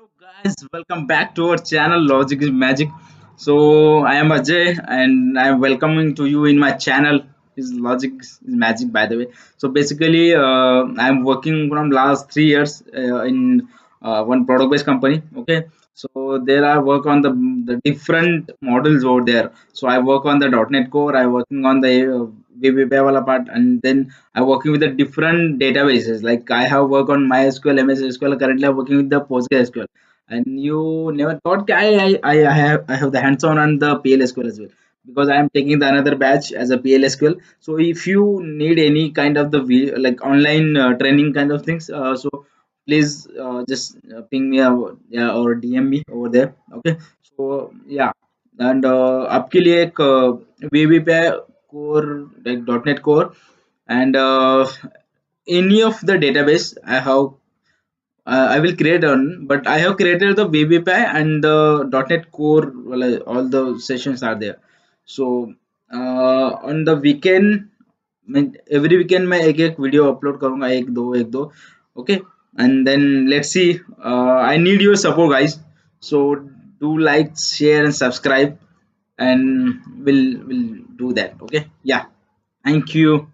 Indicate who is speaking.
Speaker 1: Hello guys, welcome back to our channel Logic is Magic. So I am Ajay and I am welcoming to you in my channel is Logic is Magic by the way. So basically I am working from last 3 years in one product based company. Okay, so there I work on the different models over there. So I work on the .NET Core, I working on the web part, and then I working with the different databases. Like I have worked on MySQL, MS SQL. Currently, I'm working with the PostgreSQL. And you never thought I have the hands-on on the PLSQL as well, because I am taking the another batch as a PLSQL. So if you need any kind of the like online training kind of things, so please just ping me yeah, or DM me over there. Okay. So yeah, and आपके लिए एक web पे core like .NET Core and any of the database I will create on, but I have created the web API and the .NET Core. Well, all the sessions are there. So on the weekend, every weekend मैं एक एक video upload करूंगा एक दो okay, and then let's see. I need your support guys, so do like, share and subscribe, and we'll do that. Okay, yeah, thank you.